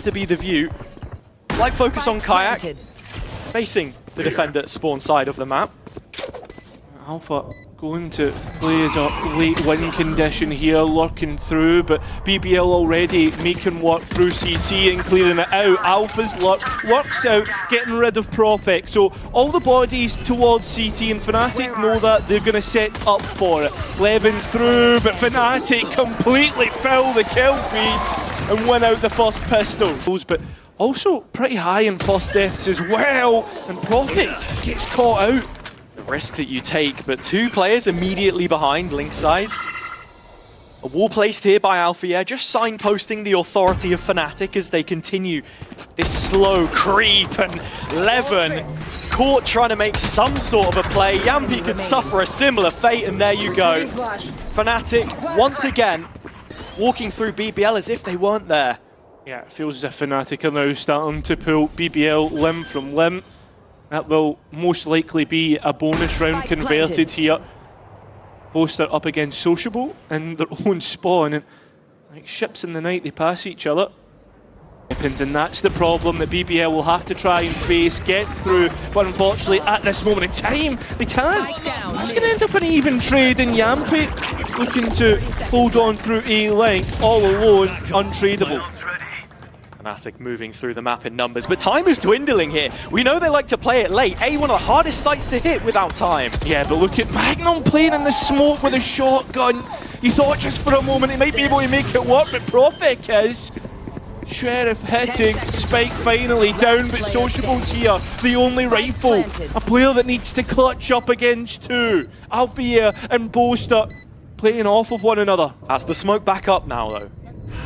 to be the view. Slight focus on Kayak, facing the defender at spawn side of the map. Alpha going to play as a late win condition here, lurking through, but BBL already making work through CT and clearing it out. Alpha's works out, getting rid of Prophet. So all the bodies towards CT, and Fnatic know that they're going to set up for it. Levin through, but Fnatic completely fill the kill feed and win out the first pistols. But also pretty high in first deaths as well, and Prophet gets caught out. Risk that you take, but two players immediately behind link side. A wall placed here by Alfia, just signposting the authority of Fnatic as they continue this slow creep, and Levin caught trying to make some sort of a play. Yampi could suffer a similar fate, and there you go. Fnatic once again walking through BBL as if they weren't there. Yeah, it feels as if Fnatic are now starting to pull BBL limb from limb. That will most likely be a bonus round converted here. Both are up against Sociable in their own spawn, and like ships in the night, they pass each other. And that's the problem that BBL will have to try and face, get through, but unfortunately at this moment in time, they can't. That's going to end up an even trade, in Yampi looking to hold on through A length, all alone, untradeable. Fnatic moving through the map in numbers, but time is dwindling here. We know they like to play it late. A, one of the hardest sites to hit without time. Yeah, but look at Magnum playing in the smoke with a shotgun. You thought just for a moment he might be able to make it work, but Prophet is. Sheriff hitting, Spike finally down, but Sociable's here, the only rifle. A player that needs to clutch up against two. Alfia and Boaster playing off of one another. Has the smoke back up now though?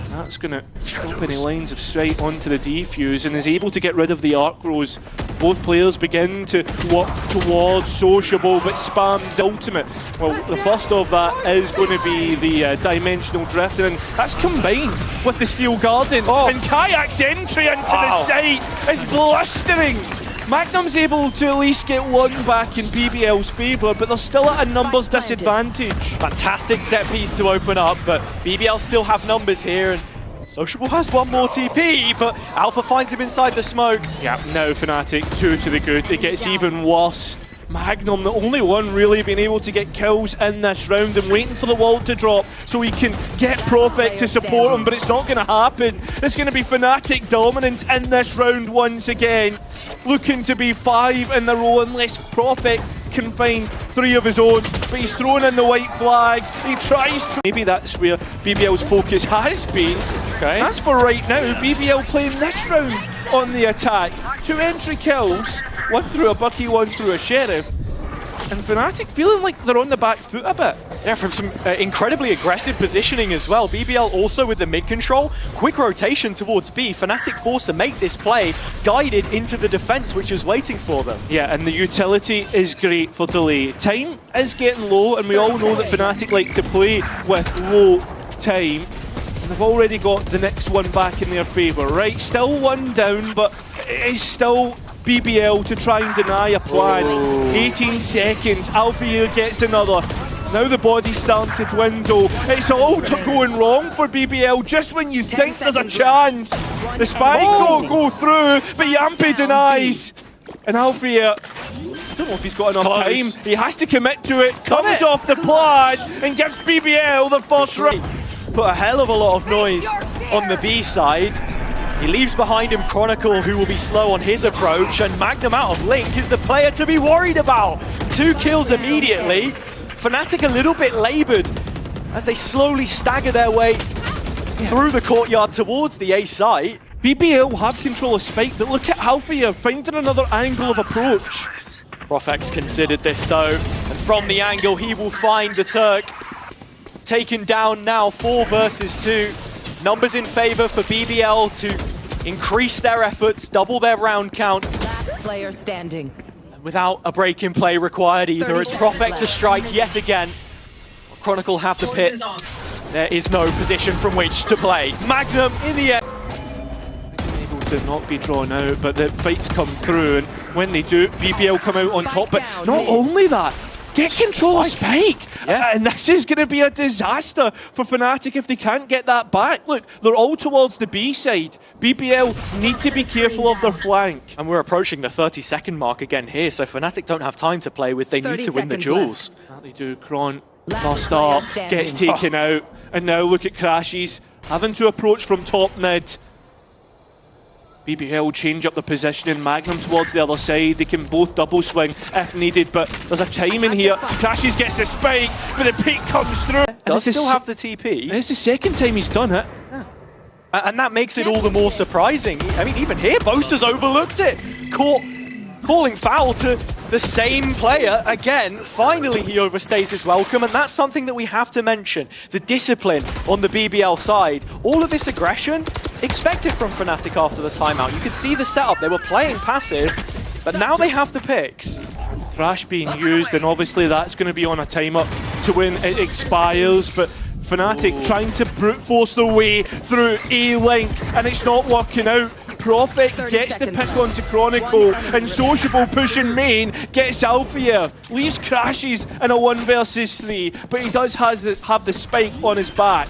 That's going to open any lines of sight onto the defuse, and is able to get rid of the arc rows. Both players begin to walk towards Sociable, but spam the ultimate. Well, the first of that is going to be the dimensional drift, and that's combined with the steel garden. And Kayak's entry into the site is blistering. Magnum's able to at least get one back in BBL's favour, but they're still at a numbers disadvantage. Fantastic set piece to open up, but BBL still have numbers here, and Sociable has one more TP, but Alpha finds him inside the smoke. Yeah, now Fnatic, 2 to the good. It gets even worse. Magnum, the only one really being able to get kills in this round, and waiting for the wall to drop so he can get Prophet to support him, but it's not going to happen. It's going to be Fnatic dominance in this round once again. Looking to be 5 in a row unless Prophet can find 3 of his own, but he's throwing in the white flag. He tries to... Maybe that's where BBL's focus has been. Okay. As for right now, BBL playing this round on the attack. 2 entry kills, 1 through a Bucky, 1 through a Sheriff. And Fnatic feeling like they're on the back foot a bit. Yeah, from some incredibly aggressive positioning as well. BBL also with the mid control. Quick rotation towards B. Fnatic forced to make this play, guided into the defense, which is waiting for them. Yeah, and the utility is great for delay. Time is getting low, and we all know that Fnatic like to play with low time. And they've already got the next one back in their favour, right? Still 1 down, but it's still BBL to try and deny a plan. 18 seconds, Alfia gets another. Now the body's starting to dwindle. It's all going wrong for BBL just when you think there's a chance. The spike will go through, but Yampi denies. And Alfia, I don't know if he's got enough time. He has to commit to it, comes off the plan, and gives BBL the first round. Put a hell of a lot of noise on the B side. He leaves behind him Chronicle, who will be slow on his approach, and Magnum out of Link is the player to be worried about. 2 kills immediately. Fnatic a little bit laboured as they slowly stagger their way through the courtyard towards the A site. BBL have control of Spike, but look at Alfia finding another angle of approach. Profex considered this though, and from the angle he will find the Turk. Taken down now, 4 versus 2. Numbers in favour for BBL to increase their efforts, double their round count. Last player standing. And without a break in play required either, it's Prophet to strike yet again. Chronicle have the pit. There is no position from which to play. Magnum in the air. Able to not be drawn out, but the fights come through, and when they do, BBL come out on top. But not only that, get control of Spike. And this is going to be a disaster for Fnatic if they can't get that back. Look, they're all towards the B side. BBL need to be careful of their flank. And we're approaching the 30-second mark again here, so Fnatic don't have time to play with. They need to win the duels. That they do. Kron, first up, gets taken out. And now look at Crashes, having to approach from top mid. BBL change up the positioning, Magnum towards the other side. They can both double swing if needed, but there's a time in here. Crashes gets the spike, but the peak comes through. Does still have the TP. And it's the second time he's done it. Yeah. And that makes it all the more surprising. I mean, even here, Boaster's overlooked it. Caught falling foul to the same player again. Finally, he overstays his welcome, and that's something that we have to mention. The discipline on the BBL side. All of this aggression expected from Fnatic after the timeout. You could see the setup. They were playing passive, but now they have the picks. Thrash being used, and obviously that's going to be on a timer to when it expires, but Fnatic trying to brute force their way through A-Link, and it's not working out. Prophet gets the pick onto Chronicle, and Sociable pushing main gets Alfia. Leaves Crashes in a 1 versus 3, but he does have the spike on his back.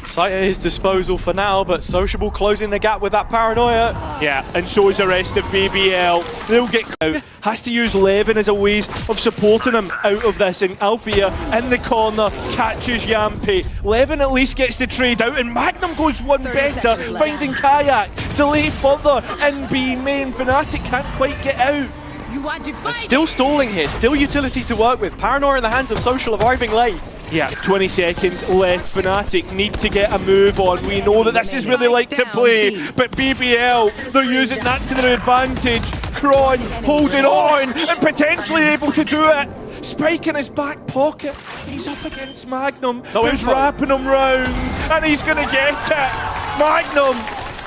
Sight at his disposal for now, but Sociable closing the gap with that paranoia. Yeah, and so is the rest of BBL. They'll get out. Has to use Levin as a ways of supporting him out of this, and Alfia in the corner catches Yampy. Levin at least gets the trade out, and Magnum goes one better, finding Kayak. Delay further in B main. Fnatic can't quite get out. And still stalling here, still utility to work with. Paranoia in the hands of Social arriving late. Yeah, 20 seconds left. Fnatic need to get a move on. We know that this is where they like to play, but BBL, they're using that to their advantage. Kron holding on and potentially able to do it. Spike in his back pocket. He's up against Magnum, who's wrapping him round, and he's going to get it. Magnum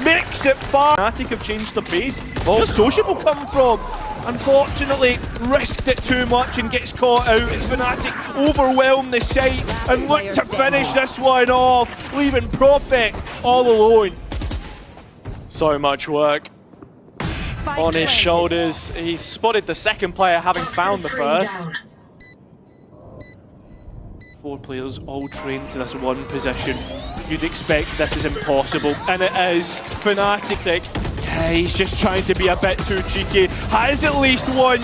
makes it far. Fnatic have changed the pace. Where's Sociable come from? Unfortunately, risked it too much and gets caught out as Fnatic overwhelm the site and look to finish this one off, leaving Prophet all alone. So much work on his shoulders. He's spotted the second player having found the first. 4 players all trained to this one position. You'd expect this is impossible, and it is. Fnatic, yeah, he's just trying to be a bit too cheeky. Has at least one,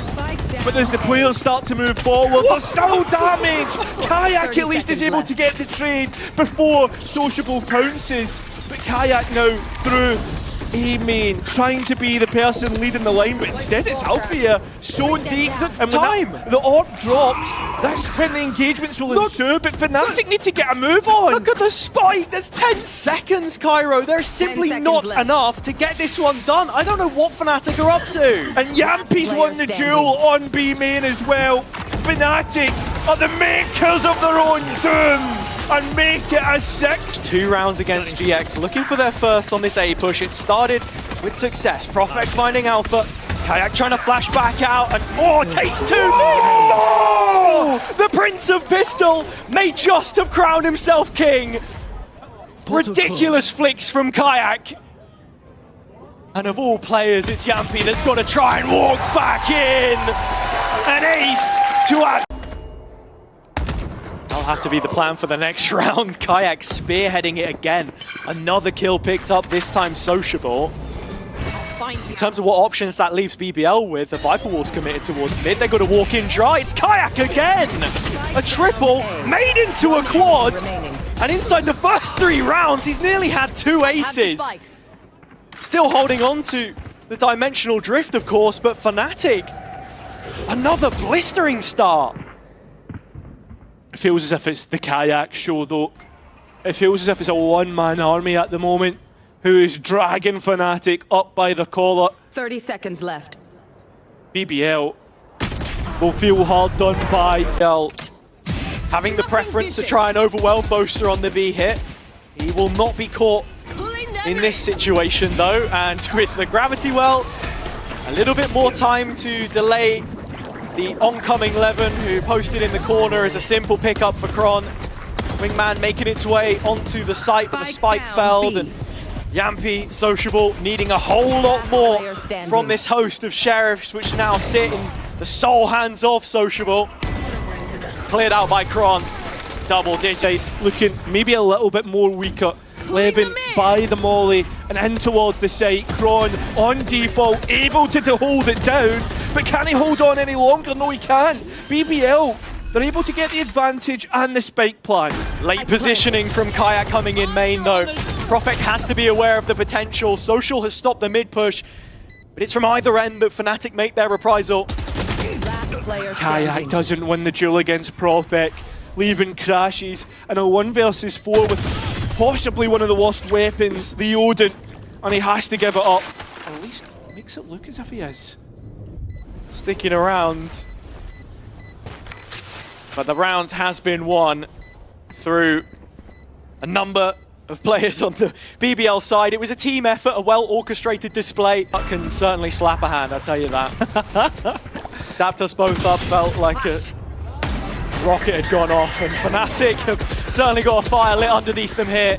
but as the players start to move forward, there's still damage. Kayak at least is able to get the trade before Sociable pounces, but Kayak now through A main, trying to be the person leading the line, but instead it's Alfia, so deep, and when the orb drops, that's when the engagements will ensue, but Fnatic need to get a move on. Look at the spike, there's 10 seconds, Cairo. There's simply not enough to get this one done. I don't know what Fnatic are up to. And Yampy's won the duel on B main as well. Fnatic are the makers of their own doom and make it a 6. 2 rounds against GX, looking for their first on this A push. It started with success. Prophet finding Alpha. Kayak trying to flash back out, and takes 2. Oh! The Prince of Pistol may just have crowned himself king. Ridiculous flicks from Kayak. And of all players, it's Yampy that's got to try and walk back in. An ace to add. That'll have to be the plan for the next round. Kayak spearheading it again. Another kill picked up, this time Sociable. In terms of what options that leaves BBL with, the Viper Wall's committed towards mid. They've got to walk in dry. It's Kayak again! A triple made into a quad. And inside the first 3 rounds, he's nearly had 2 aces. Still holding on to the dimensional drift, of course, but Fnatic, another blistering start. It feels as if it's the Kayak show, though. It feels as if it's a one-man army at the moment who is dragging Fnatic up by the collar. 30 seconds left. BBL will feel hard done by. Having the preference to try and overwhelm Boaster on the B hit. He will not be caught in this situation, though, and with the gravity well, a little bit more time to delay the oncoming Levin, who posted in the corner as a simple pickup for Kron. Wingman making its way onto the site, but the spike felled, and Yampy, Sociable, needing a whole lot more from this host of Sheriffs, which now sit in the sole hands of Sociable. Cleared out by Kron. Double digit. Looking maybe a little bit more weaker. Levin by the molly and in towards the site. Kron on default, able to hold it down, but can he hold on any longer? No, he can't. BBL, they're able to get the advantage and the spike plan. Late positioning from Kayak coming in main though. Prophet has to be aware of the potential. Social has stopped the mid push, but it's from either end that Fnatic make their reprisal. Kayak doesn't win the duel against Prophet, leaving Crashes in a 1 versus 4 with possibly one of the worst weapons, the Odin, and he has to give it up. Or at least makes it look as if he is. Sticking around. But the round has been won through a number of players on the BBL side. It was a team effort, a well-orchestrated display. That can certainly slap a hand, I'll tell you that. Dapped us both up, felt like a rocket had gone off, and Fnatic have certainly got a fire lit underneath them here.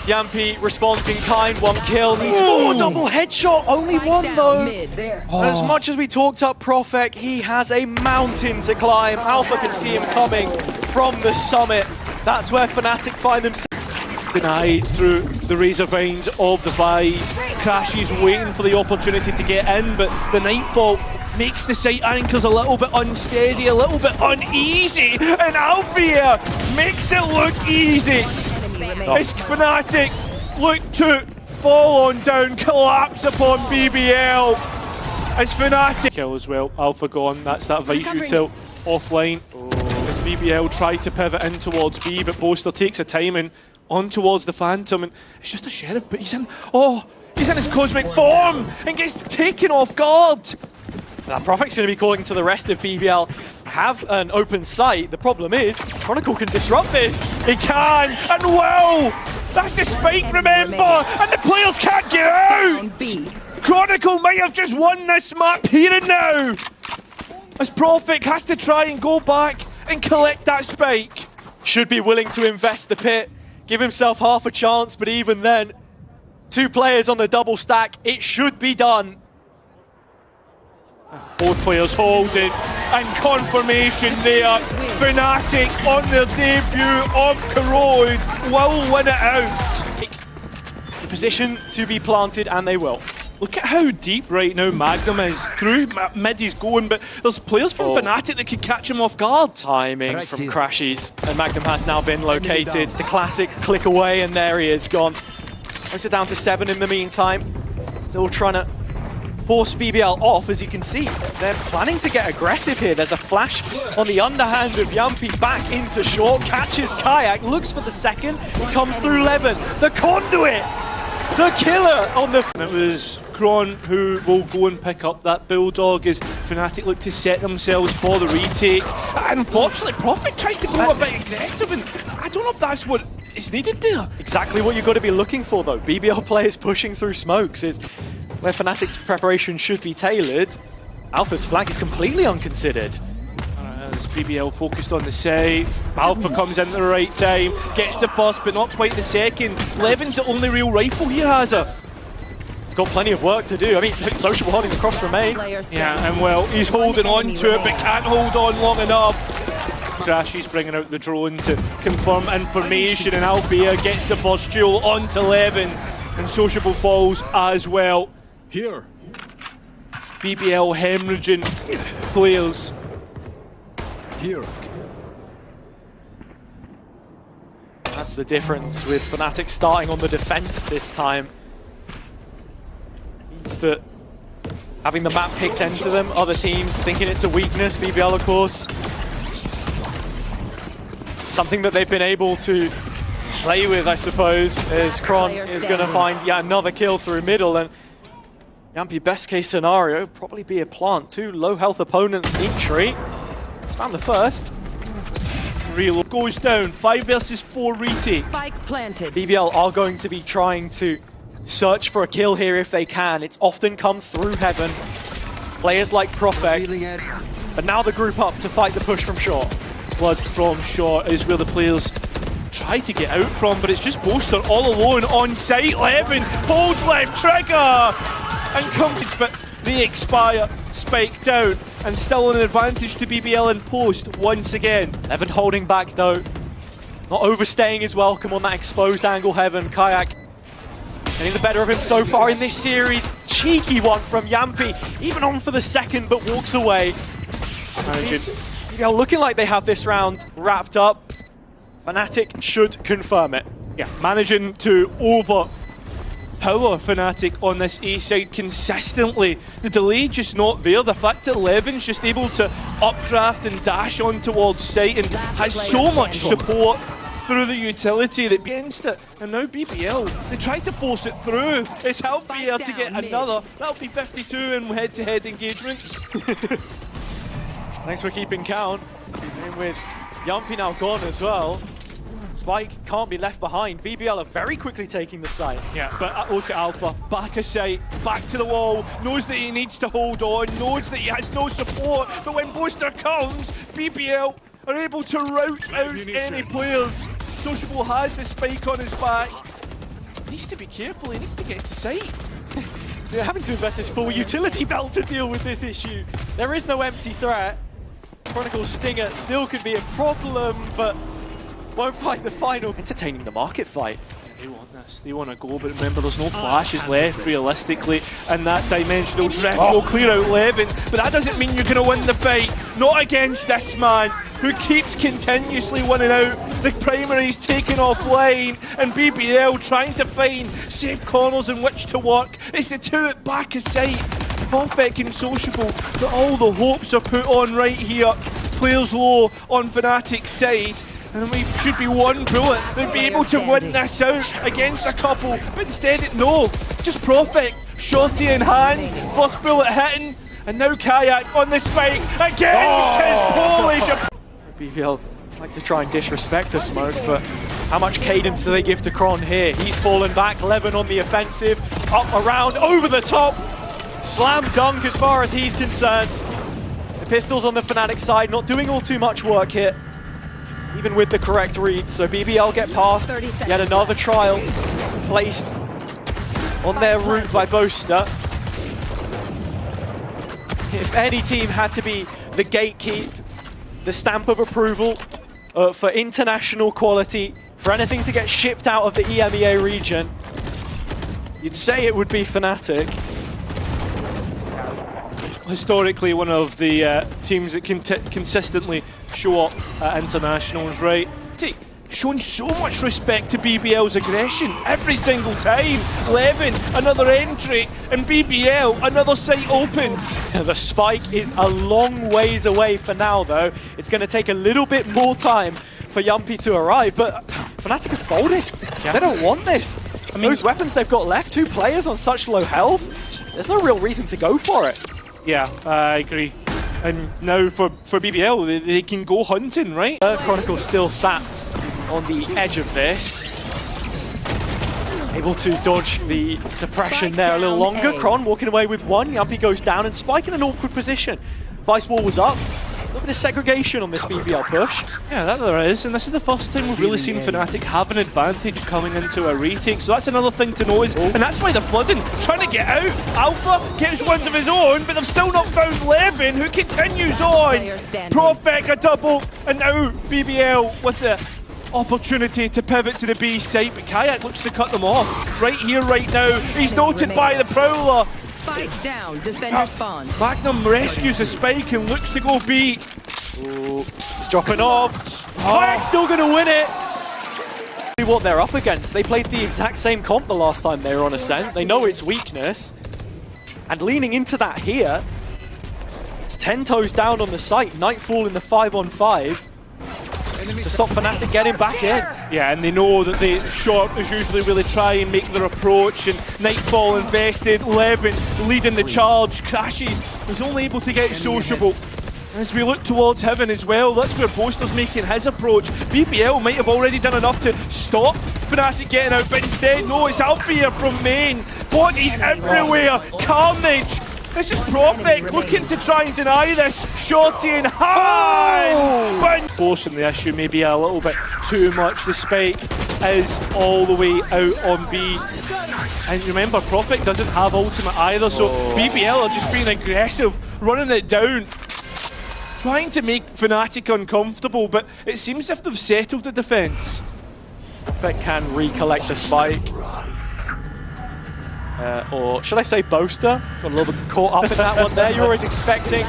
Yampi responds in kind, 1 kill, needs more, double headshot, only 1 though. And as much as we talked up Prophet, he has a mountain to climb. Alpha can see him coming from the summit. That's where Fnatic find themselves. Denied through the razor vines of the Vise. Crashes waiting for the opportunity to get in, but the Nightfall makes the site anchors a little bit unsteady, a little bit uneasy, and Alfia makes it look easy. As Fnatic look to fall on down, collapse upon BBL. As Fnatic kill as well, Alpha gone, that's that Vice util offline. As BBL tried to pivot in towards B, but Boaster takes a timing on towards the Phantom, and it's just a Sheriff, but he's in, he's in his cosmic form and gets taken off guard. Now Prophet's going to be calling to the rest of BBL, have an open sight. The problem is, Chronicle can disrupt this. He can, and will! That's the spike, remember! And the players can't get out! Chronicle might have just won this map here and now! As Prophet has to try and go back and collect that spike. Should be willing to invest the pit, give himself half a chance, but even then, 2 players on the double stack, it should be done. Both players holding, and confirmation there. Fnatic on their debut of Corrode will win it out. The position to be planted, and they will. Look at how deep right now Magnum is. Through mid he's going, but there's players from Fnatic that could catch him off guard. Timing from Crashes, and Magnum has now been located. The classics click away, and there he is, gone. Closer down to 7 in the meantime. Still trying to force BBL off, as you can see. They're planning to get aggressive here. There's a flash on the underhand of Yampi back into short, catches Kayak, looks for the second, he comes through Levin. The conduit! The killer on the... And it was Kron who will go and pick up that Bulldog as Fnatic look to set themselves for the retake. Unfortunately, Prophet tries to go a bit aggressive, and I don't know if that's what is needed there. Exactly what you've got to be looking for though. BBL players pushing through smokes is where Fnatic's preparation should be tailored. Alpha's flag is completely unconsidered. As BBL focused on the side, Alpha comes in at the right time, gets the first but not quite the second. Levin's the only real rifle here, has her. It's got plenty of work to do. I mean, Social holding across from main. Yeah, and well, he's holding on to it but can't hold on long enough. Crashes bringing out the drone to confirm information, and Alfia gets the first duel onto Levin, and Sociable falls as well. Here. BBL hemorrhaging players. Here. That's the difference with Fnatic starting on the defense this time. Means that having the map picked into them, other teams thinking it's a weakness. BBL, of course, something that they've been able to play with, I suppose, as Kron is going to find yet another kill through middle. And Yampi, best case scenario, probably be a plant. 2 low health opponents in tree. He's found the first. Reload goes down. 5 versus 4 retake. Spike planted. BBL are going to be trying to search for a kill here if they can. It's often come through heaven. Players like Prophet. But now the group up to fight the push from short. Blood from short is where the players try to get out from, but it's just Boaster all alone on site. Levin holds left trigger and comes, but they expire. spike down, and still an advantage to BBL in post once again. Heaven holding back though. Not overstaying his welcome on that exposed angle. Heaven, Kayak getting the better of him so far in this series. Cheeky one from Yampi, even on for the second, but walks away. BBL looking like they have this round wrapped up. Fnatic should confirm it. Yeah, managing to overpower Fnatic on this A side consistently. The delay just not there. The fact that Levin's just able to updraft and dash on towards site and has so much support through the utility that against it. And now BBL, they tried to force it through. It's helped BBL to get another. That'll be 52 in head-to-head engagements. Thanks for keeping count. And with Yampi now gone as well, Spike can't be left behind. BBL are very quickly taking the site. Yeah, but look at Alpha, back of sight, back to the wall, knows that he needs to hold on, knows that he has no support, but when Booster comes, BBL are able to rout out any players. Sociable has the spike on his back. He needs to be careful, he needs to get to site. So they're having to invest his full utility belt to deal with this issue. There is no empty threat. Chronicle's Stinger still could be a problem, but won't fight the final. Entertaining the market fight. Yeah, they want this, they want to go, but remember there's no flashes left realistically, and that dimensional drift will clear out Levin, but that doesn't mean you're going to win the fight. Not against this man, who keeps continuously winning out. The primary's taken offline, and BBL trying to find safe corners in which to work. It's the two at back of sight. Perfect and sociable, but all the hopes are put on right here. Players low on Fnatic's side. And we should be one bullet. They'd be able to win this out against a couple, but instead no. Just Prophet, shorty in hand, first bullet hitting, and now Kayak on the spike against his Polish opponent. BBL like to try and disrespect the smoke, but how much cadence do they give to Kron here? He's fallen back, Levin on the offensive, up, around, over the top. Slam dunk as far as he's concerned. The pistols on the Fnatic side not doing all too much work here, even with the correct read. So BBL get past, yet another trial placed on their route by Boaster. If any team had to be the gatekeep, the stamp of approval for international quality, for anything to get shipped out of the EMEA region, you'd say it would be Fnatic. Historically, one of the teams that can consistently show up at internationals, right? Showing so much respect to BBL's aggression every single time. Levin, another entry, and BBL, another site opened. The spike is a long ways away for now, though. It's going to take a little bit more time for Yampi to arrive, but Fnatic have folded. Yeah. They don't want this. I mean, those weapons they've got left, 2 players on such low health, there's no real reason to go for it. Yeah, I agree. And now for BBL, they can go hunting, right? Chronicle still sat on the edge of this. Able to dodge the suppression there a little longer. Kron walking away with 1. Yampi goes down and Spike in an awkward position. Vice wall was up. A little bit of segregation on this BBL push. Yeah, that there is, and this is the first time we've really seen Fnatic have an advantage coming into a retake, so that's another thing to notice, and that's why they're flooding, trying to get out. Alpha gets one of his own, but they've still not found Levin, who continues on. Prophet a double, and now BBL with the opportunity to pivot to the B site, but Kayak looks to cut them off. Right here, right now, he's noted by the Prowler. Spike down, defender spawn. Magnum rescues the spike and looks to go B. Ooh, he's dropping off. Kayak's still going to win it. What they're up against. They played the exact same comp the last time they were on Ascent. They know its weakness. And leaning into that here, it's 10 toes down on the site. Nightfall in the 5-on-5. To stop Fnatic getting back in. Yeah, and they know that the short is usually really try and make their approach, and Nightfall invested, Levin leading the charge, crashes, was only able to get sociable. As we look towards Heaven as well, that's where Boaster's making his approach. BBL might have already done enough to stop Fnatic getting out, but instead, no, it's Alfia from main. Bodies everywhere, carnage. This is Prophet looking to try and deny this. Shorty in hand! Forcing the issue maybe a little bit too much. The spike is all the way out on B. And remember, Prophet doesn't have ultimate either, so BBL are just being aggressive, running it down, trying to make Fnatic uncomfortable, but it seems as if they've settled the defense. Prophet can recollect the spike. Or should I say Boaster? Got a little bit caught up in that one there. You're always expecting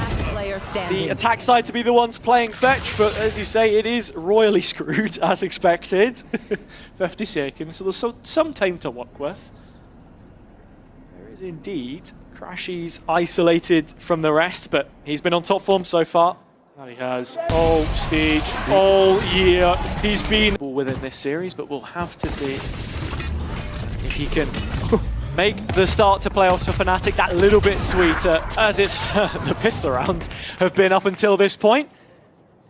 the attack side to be the ones playing fetch, but as you say, it is royally screwed, as expected. 50 seconds, so there's some time to work with. There is indeed. Crashy's isolated from the rest, but he's been on top form so far. There he has, all stage, all year. He's been within this series, but we'll have to see if he can make the start to playoffs for Fnatic that little bit sweeter, as it's the pistol rounds have been up until this point.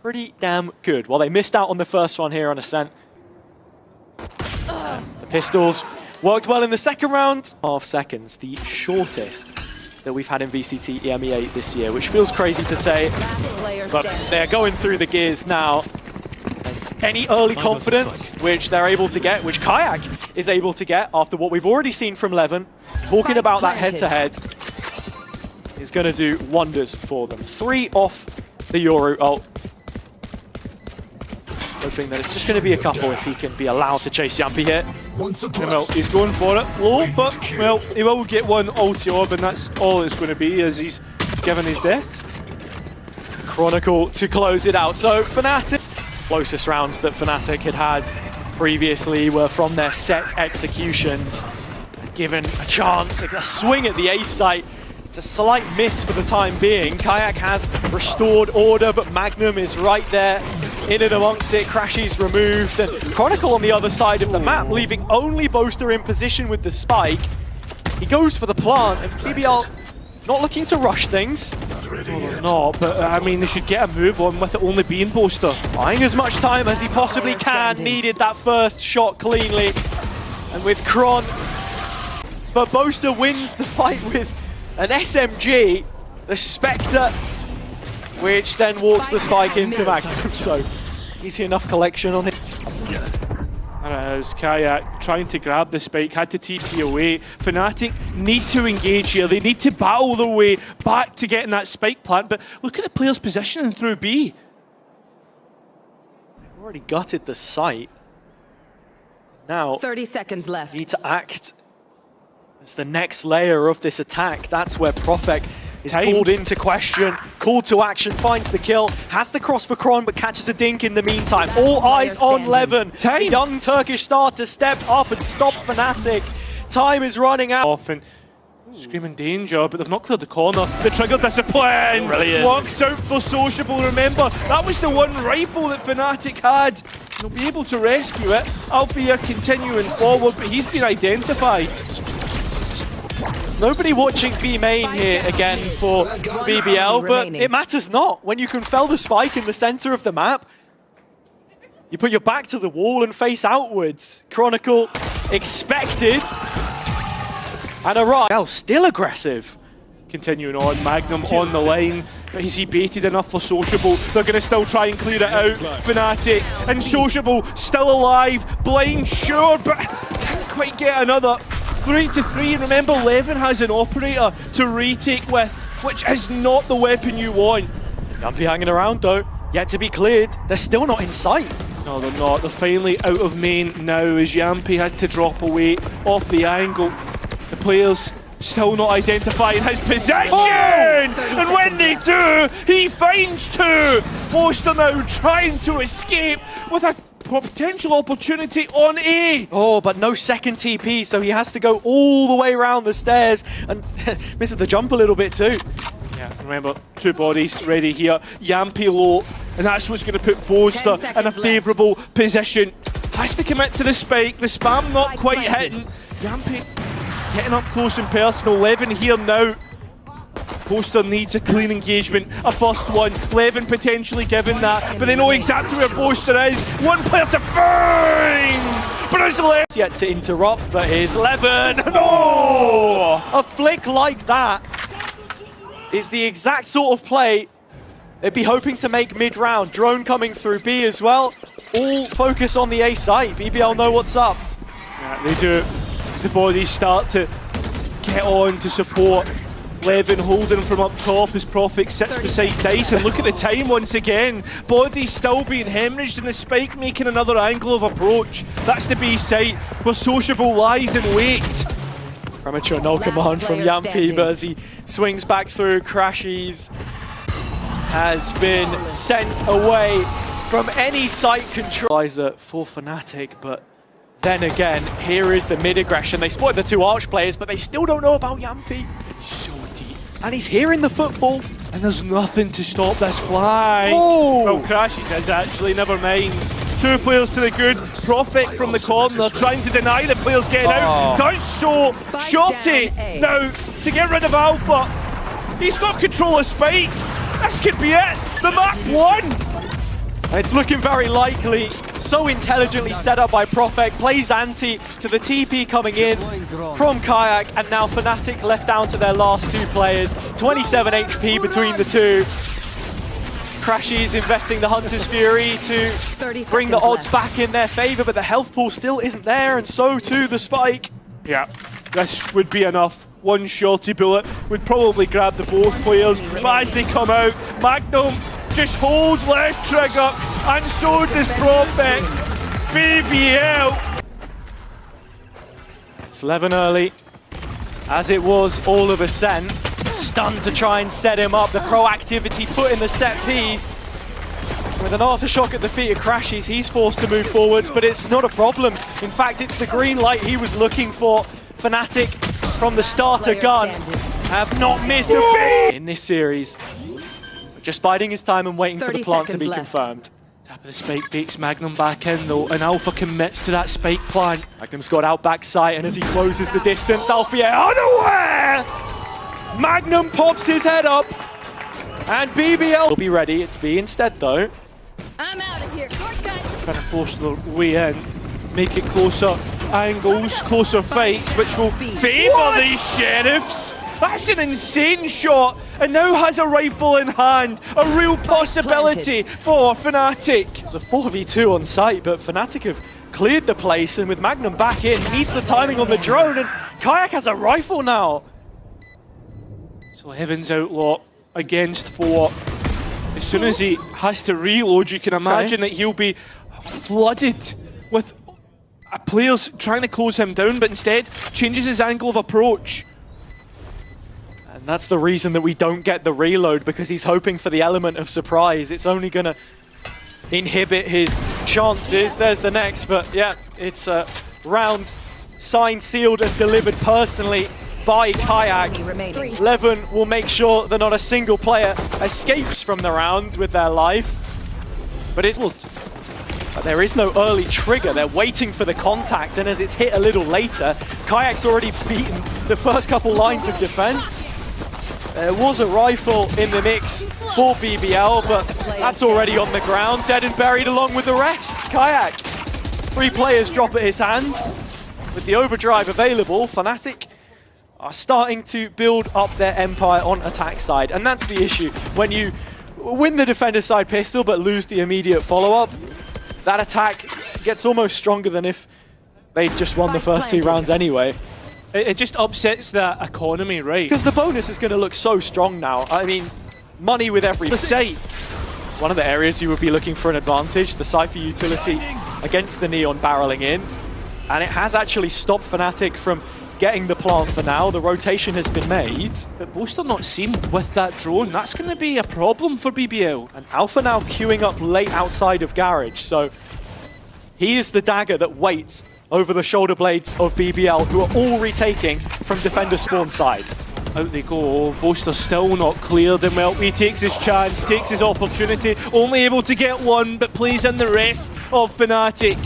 Pretty damn good. Well, they missed out on the first one here on Ascent. The pistols worked well in the second round. 12 seconds, the shortest that we've had in Vct Emea this year, which feels crazy to say, but they're going through the gears now. Any early confidence which they're able to get, which Kayak is able to get after what we've already seen from Levin, talking about that head-to-head, is going to do wonders for them. 3 off the Yoru ult. Hoping that it's just going to be a couple if he can be allowed to chase Yampy here. Well, he's going for it low, but well, he will get one ulti orb, and that's all it's going to be as he's given his death. Chronicle to close it out. So Fnatic, closest rounds that Fnatic had previously were from their set executions. Given a chance, a swing at the ace site. It's a slight miss for the time being. Kayak has restored order, but Magnum is right there in and amongst it. Crashy's removed, and Chronicle on the other side of the map, leaving only Boaster in position with the spike. He goes for the plant, and BBL not looking to rush things. No, but I mean, they should get a move on with it only being Boaster. Buying as much time as he possibly can, needed that first shot cleanly. And with Kron, but Boaster wins the fight with an SMG, the Spectre, which then walks the spike into Magnum. So easy enough collection on him. There it is, Kayak trying to grab the spike, had to TP away. Fnatic need to engage here, they need to battle their way back to getting that spike plant, but look at the players positioning through B. They've already gutted the site. Now, 30 seconds left. Need to act as the next layer of this attack. That's where Profek is called into question, called to action, finds the kill, has the cross for Kron, but catches a dink in the meantime. All eyes on Levin. The young Turkish star to step up and stop Fnatic. Time is running out. Often screaming danger, but they've not cleared the corner. The trigger discipline works out for Sociable. Remember, that was the one rifle that Fnatic had. They'll be able to rescue it. Alfia continuing forward, but he's been identified. There's nobody watching B main here again for BBL, but it matters not. When you can fell the spike in the center of the map, you put your back to the wall and face outwards. Chronicle expected, and Arai still aggressive. Continuing on, Magnum on the line, but is he baited enough for Sociable? They're going to still try and clear it out. Fnatic and Sociable still alive, blind sure, but can't quite get another. 3-3, remember Levin has an operator to retake with, which is not the weapon you want. Yampy hanging around though, yet to be cleared. They're still not in sight. No, they're not. They're finally out of main now as Yampy has to drop away off the angle. The players still not identifying his position! And when they do, he finds two! Boaster now trying to escape with a potential opportunity on A. Oh, but no second TP, so he has to go all the way around the stairs and misses the jump a little bit too. Yeah, remember, two bodies ready here. Yampy low, and that's what's going to put Boaster in a favourable position. Has to commit to the spike, the spam not quite hitting. Yampy getting up close and personal. Levin here now. Boaster needs a clean engagement, a first one. Levin potentially given that, but they know exactly where Boaster is. One player to find! But it's Levin! Yet to interrupt, but here's Levin. Oh! A flick like that is the exact sort of play they'd be hoping to make mid-round. Drone coming through B as well. all focus on the A site. BBL know what's up. Yeah, they do. As the bodies start to get on to support. Levin holding from up top as Prophet sits beside Dice, and look at the time once again. Bodies still being hemorrhaged and the Spike making another angle of approach. That's the B site where Sociable lies in wait. Premature null command from Yampi, but as he swings back through, Crashies has been sent away from any site control for Fnatic, but then again, here is the mid aggression. They spotted the two Arch players, but they still don't know about Yampi. So deep. And he's hearing the footfall. And there's nothing to stop this flag. Oh. Well, Crashy says actually, never mind. Two players to the good. Prophet from the corner, trying to deny the players getting out. Does so. Shorty now to get rid of Alpha. He's got control of Spike. This could be it. The map won. It's looking very likely. So intelligently set up by Prophet. Plays anti to the TP coming in from Kayak, and now Fnatic left down to their last two players. 27 HP between the two. Crashies investing the Hunter's Fury to bring the odds back in their favor, but the health pool still isn't there, and so too the Spike. Yeah, this would be enough. One shorty bullet would probably grab the both players, but as they come out, Magnum just holds left trigger, and so does Prophet. BBL. It's Levin early, as it was all of a sudden. Stunned to try and set him up. The proactivity put in the set piece. With an aftershock at the feet of Crashies, he's forced to move forwards, but it's not a problem. In fact, it's the green light he was looking for. Fnatic from the starter gun have not missed a beat in this series. Just biding his time and waiting for the plant to be confirmed. Tap of the Spike bakes Magnum back in though, and Alpha commits to that Spike plant. Magnum's got out back sight, and as he closes the distance, Alfie unaware! Magnum pops his head up, and BBL will be ready. It's B instead though. I'm out of here. Shortcut. Trying to force their way in, make it closer angles, closer fights, which will favour these Sheriffs. That's an insane shot, and now has a rifle in hand. A real possibility for Fnatic. It's a 4v2 on site, but Fnatic have cleared the place, and with Magnum back in, needs the timing on the drone, and Kayak has a rifle now. So Heaven's Outlaw against 4. As soon as he has to reload, you can imagine that he'll be flooded with players trying to close him down, but instead changes his angle of approach. And that's the reason that we don't get the reload, because he's hoping for the element of surprise. It's only going to inhibit his chances. There's the next, but yeah, it's a round signed, sealed, and delivered personally by Kayak. Levin will make sure that not a single player escapes from the round with their life. But there is no early trigger. They're waiting for the contact, and as it's hit a little later, Kayak's already beaten the first couple lines of defense. There was a rifle in the mix for BBL, but that's already on the ground, dead and buried along with the rest. Kayak, 3 players drop at his hands. With the overdrive available, Fnatic are starting to build up their empire on attack side, and that's the issue. When you win the defender side pistol but lose the immediate follow-up, that attack gets almost stronger than if they'd just won the first 2 rounds anyway. It just upsets that economy, right? Because the bonus is going to look so strong now. I mean, money with every site. It's one of the areas you would be looking for an advantage. The Cypher utility against the Neon barreling in, and it has actually stopped Fnatic from getting the plant for now. The rotation has been made. But Boaster not seen with that drone. That's going to be a problem for BBL. And Alpha now queuing up late outside of Garage, so he is the dagger that waits over the shoulder blades of BBL, who are all retaking from defender spawn side. Out they go. Boaster still not cleared, and well, he takes his chance, takes his opportunity, only able to get one, but plays in the rest of Fnatic.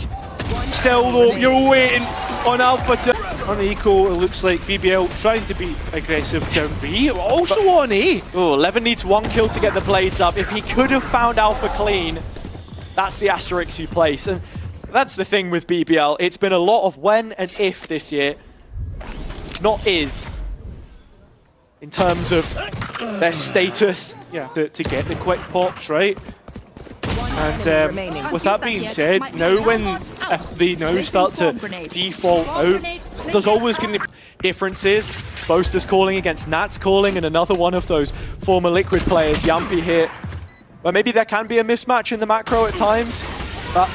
Still though, you're waiting on Alpha to... On the eco, it looks like BBL trying to be aggressive down B, also on A. Oh, Levin needs 1 kill to get the blades up. If he could have found Alpha clean, that's the asterisk you place. And that's the thing with BBL. It's been a lot of when and if this year, not is, in terms of their status. Yeah, to get the quick pops, right? And with that being said, now if they now start to default out, there's always going to be differences. Boaster's calling against Nat's calling, and another one of those former Liquid players, Yampi, here. But maybe there can be a mismatch in the macro at times. But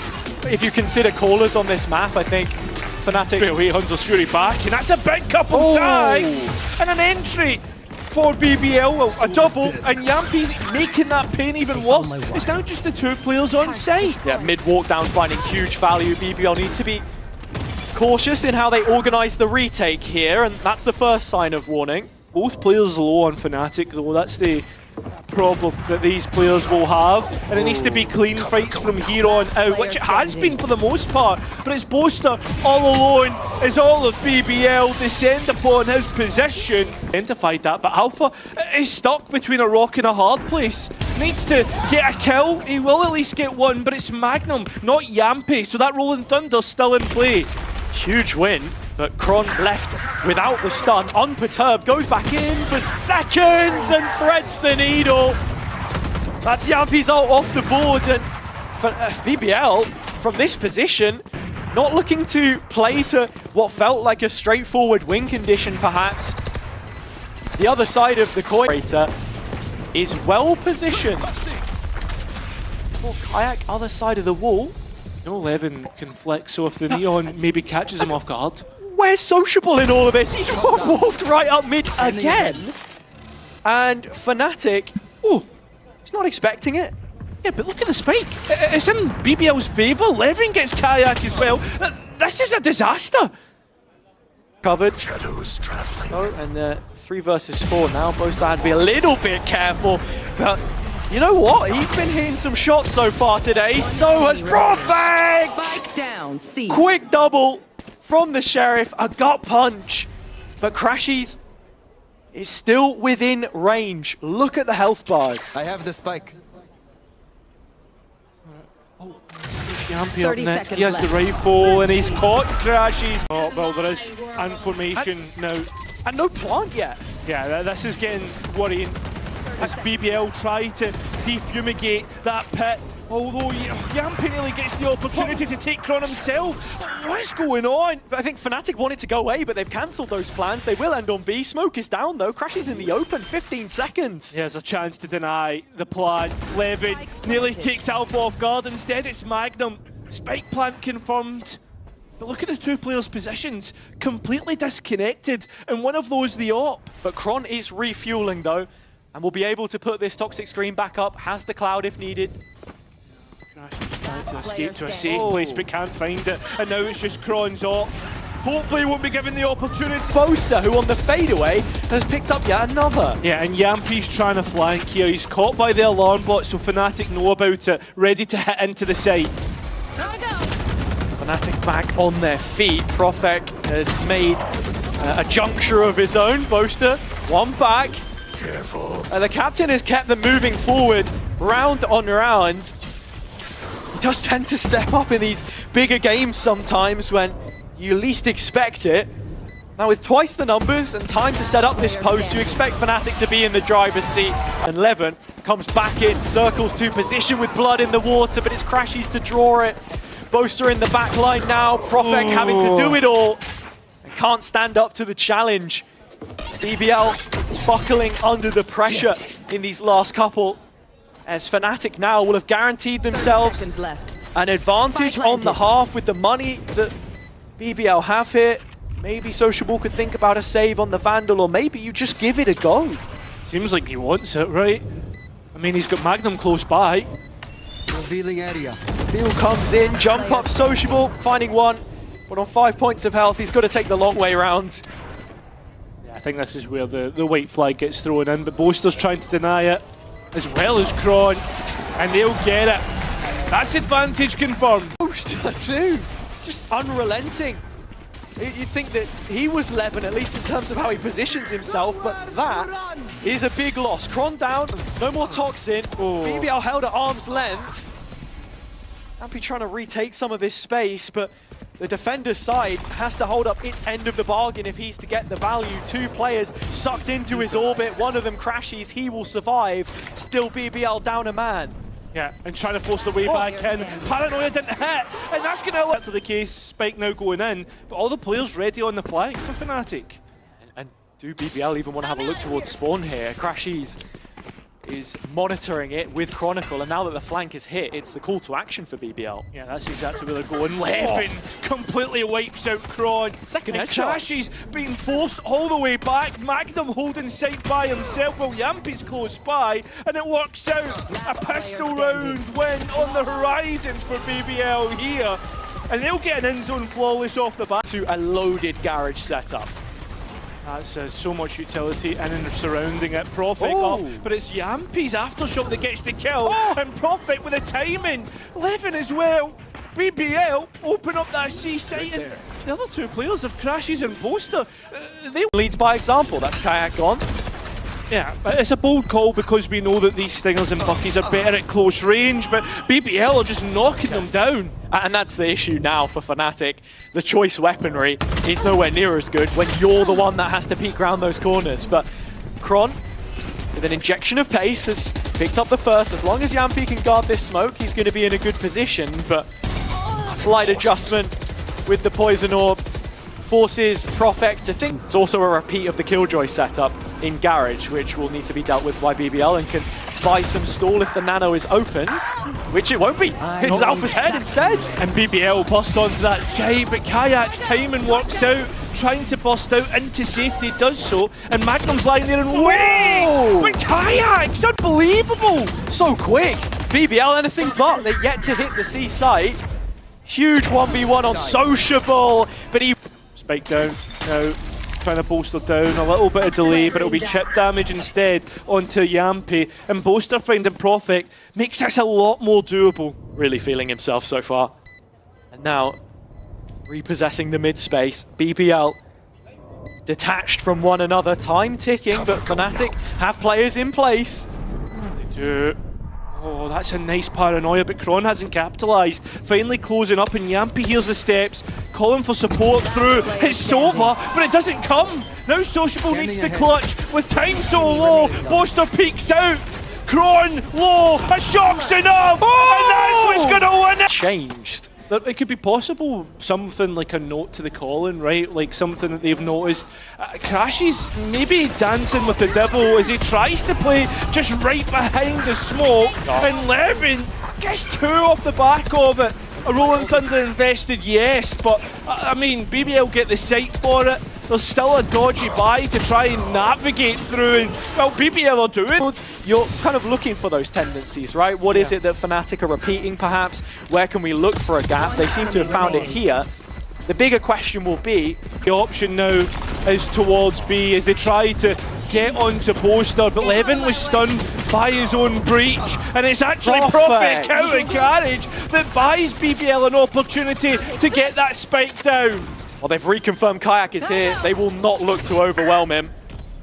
if you consider callers on this map, I think Fnatic... away Hunter's Fury back, and that's a big couple tags! And an entry for BBL, well, a double, and Yampi's making that pain even worse. It's now just the two players on site. Yeah, mid-walk down finding huge value. BBL need to be cautious in how they organise the retake here, and that's the first sign of warning. Both players low on Fnatic though, that's the problem that these players will have, and it needs to be clean fights from here on out, which it has been for the most part, but it's Boaster all alone as all of BBL descend upon his position. Identified that, but Alpha is stuck between a rock and a hard place. Needs to get a kill, he will at least get one, but it's Magnum, not Yampi, so that Rolling Thunder's still in play. Huge win, but Kron left without the stun, unperturbed, goes back in for seconds and threads the needle. That's Yampi's ult off the board, and for BBL, from this position, not looking to play to what felt like a straightforward win condition, perhaps. The other side of the coin is well positioned. Oh, Kayak, other side of the wall. No, Levin can flex, so if the Neon maybe catches him off guard. Where's Sociable in all of this? He's walked right up mid again. And Fnatic, oh, he's not expecting it. Yeah, but look at the spike. It's in BBL's favour. Levin gets Kayak as well. This is a disaster. Covered. Shadows traveling. Oh, and 3 versus 4 now. Boaster had to be a little bit careful. But you know what? He's been hitting some shots so far today. So has Brothbang! Spike down, C. Quick double from the Sheriff. A gut punch. But Crashies is still within range. Look at the health bars. I have the spike. Yampi up next, he has the rifle and he's caught Crashies. Oh, well, there is information now. And no plant yet. Yeah, this is getting worrying. As BBL try to defumigate that pit, although Yampi nearly gets the opportunity to take Kron himself. What's going on? I think Fnatic wanted to go A, but they've cancelled those plans. They will end on B. Smoke is down though. Crashes in the open, 15 seconds. Yeah, there's a chance to deny the plan. Levin nearly takes Alpha off guard. Instead, it's Magnum. Spike plant confirmed. But look at the two players' positions, completely disconnected, and one of those the op. But Kron is refueling though, and will be able to put this toxic screen back up, has the cloud if needed. Trying to escape to a safe place but can't find it, and now it's just Kron's op. Hopefully he won't be given the opportunity. Boaster, who on the fadeaway has picked up yet another. Yeah, and Yampi's trying to flank here. He's caught by the alarm bot, so Fnatic know about it, ready to hit into the site. Gotta go. Fnatic back on their feet. Profek has made a juncture of his own. Boaster, one back. Careful. The captain has kept them moving forward, round on round. He does tend to step up in these bigger games sometimes when you least expect it. Now with twice the numbers and time to set up this post, you expect Fnatic to be in the driver's seat. And Levin comes back in, circles to position with blood in the water, but it's Crashies to draw it. Boaster in the back line now, Profek having to do it all and can't stand up to the challenge. BBL buckling under the pressure in these last couple, as Fnatic now will have guaranteed themselves an advantage on the half with the money that BBL have here. Maybe Sociable could think about a save on the Vandal, or maybe you just give it a go. Seems like he wants it, right? I mean, he's got Magnum close by. Revealing area. Beal comes in, jump up Sociable, finding one, but on 5 points of health, he's got to take the long way round. I think this is where the white flag gets thrown in, but Boaster's trying to deny it, as well as Kron, and they'll get it. That's advantage confirmed. Boaster too, just unrelenting. You'd think that he was Levin, at least in terms of how he positions himself, but that is a big loss. Kron down, no more Toxin. BBL held at arm's length. Yampi trying to retake some of this space, but the defender's side has to hold up its end of the bargain if he's to get the value. 2 players sucked into his orbit, one of them Crashies, he will survive. Still BBL down a man. Yeah, and trying to force the way back in. Paranoia didn't hit, and that's going to alert to the case. Spike now going in, but all the players ready on the flank for Fnatic. And do BBL even want to have a look towards spawn here? Crashies is monitoring it with Chronicle, and now that the flank is hit, it's the call to action for BBL. Yeah, that's exactly where they're going. Levin completely wipes out Kron. Second and headshot. Crashies being forced all the way back. Magnum holding sight by himself while Yampi's close by, and it works out. A pistol round win on the horizons for BBL here, and they'll get an in-zone flawless off the bat. To a loaded garage setup. That's so much utility in and surrounding it. Prophet up, but it's Yampi's aftershock that gets the kill, and Prophet with the timing. Levin as well. BBL open up that C site, and the other two players have Crashies and Boaster. They Leads by example. That's Kayak gone. Yeah, it's a bold call because we know that these Stingers and Buckies are better at close range, but BBL are just knocking them down. And that's the issue now for Fnatic. The choice weaponry is nowhere near as good when you're the one that has to peek around those corners. But Kron, with an injection of pace, has picked up the first. As long as Yampi can guard this smoke, he's going to be in a good position. But slight adjustment with the Poison Orb forces Prophet to think. It's also a repeat of the Killjoy setup in Garage, which will need to be dealt with by BBL and can buy some stall if the nano is opened, which it won't be. It's Alpha's head instead. And BBL bust onto that side, but Kayak's timing works out, trying to bust out into safety, does so, and Magnum's lying there and wait! But Kayak's unbelievable! So quick. BBL anything but. They're yet to hit the C site. Huge 1v1 on Sociable, but he... Spike down, now trying to Boaster down, a little bit of delay, but it'll be chip damage instead onto Yampi, and Boaster finding Prophet makes this a lot more doable. Really feeling himself so far. And now, repossessing the mid space, BBL detached from one another, time ticking, but Fnatic have players in place. They do. Oh, that's a nice paranoia, but Kron hasn't capitalised. Finally closing up, and Yampi hears the steps, calling for support through. It's Sova, but it doesn't come. Now Sociable needs to clutch with time so low. Boaster peeks out. Kron low. A shock's enough, and that's what's going to win it. Changed. It could be possible, something like a note to the calling, right? Like something that they've noticed. Crashies maybe dancing with the devil as he tries to play just right behind the smoke, and Levin gets two off the back of it. A Rolling Thunder invested, yes, but I mean, BBL get the sight for it. There's still a dodgy buy to try and navigate through, and well, BBL are doing. You're kind of looking for those tendencies, right? What is it that Fnatic are repeating, perhaps? Where can we look for a gap? They seem to have found it here. The bigger question will be... The option now is towards B as they try to get onto Boaster, but Levin was stunned by his own breach, and it's actually Prophet counter carriage that buys BBL an opportunity to get that spike down. Well, they've reconfirmed Kayak is here. They will not look to overwhelm him.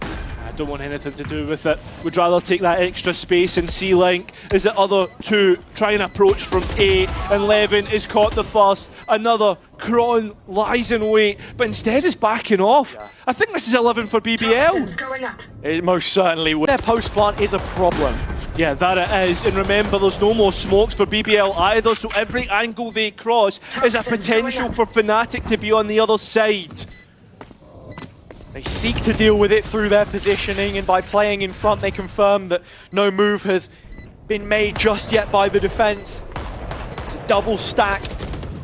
I don't want anything to do with it. Would rather take that extra space in C-Link as the other two try and approach from A, and Levin is caught the first. Another Kron lies in wait, but instead is backing off. I think this is 11 for BBL. It most certainly would. Their post plant is a problem. Yeah, that it is, and remember there's no more smokes for BBL either, so every angle they cross is a potential for Fnatic to be on the other side. They seek to deal with it through their positioning, and by playing in front they confirm that no move has been made just yet by the defense. It's a double stack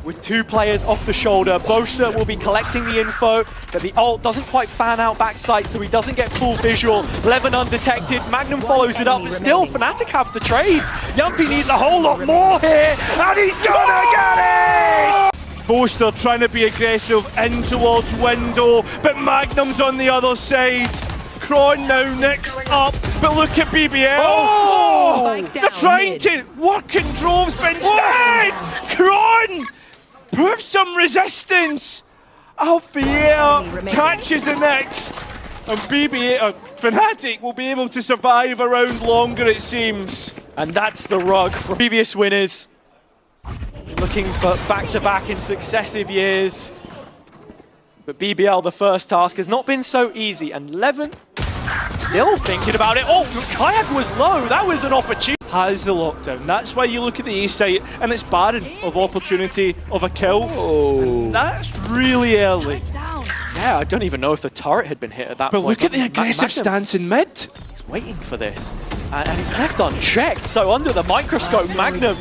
with two players off the shoulder. Boaster will be collecting the info, but the ult doesn't quite fan out backside, so he doesn't get full visual. Levin undetected, Magnum follows it up, but still Fnatic have the trades. Yampi needs a whole lot more here, and he's gonna get it! Boaster trying to be aggressive in towards window, but Magnum's on the other side. Kron now next up, but look at BBL. Oh! They're trying to work in droves, but instead, Kron proves some resistance. Alpha catches the next, and Fnatic will be able to survive a round longer, it seems. And that's the rug for previous winners. Looking for back-to-back in successive years. But BBL, the first task, has not been so easy. And Levin still thinking about it. Oh, Kayak was low. That was an opportunity. has the lockdown. That's why you look at the A site and it's barren of opportunity of a kill. Oh. That's really early. Down. Yeah, I don't even know if the turret had been hit at that But point. look at the aggressive Magnum, stance in mid. he's waiting for this. And it's left unchecked. So under the microscope, Magnum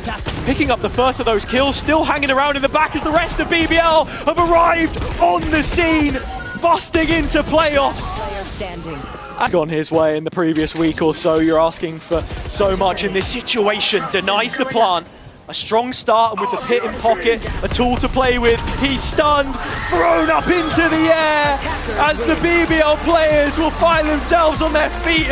picking up the first of those kills, still hanging around in the back as the rest of BBL have arrived on the scene, busting into playoffs. Player standing. Gone his way in the previous week or so. You're asking for so much in this situation. Denies the plant. A strong start, and with the pit in pocket, a tool to play with. He's stunned, thrown up into the air as the BBL players will find themselves on their feet.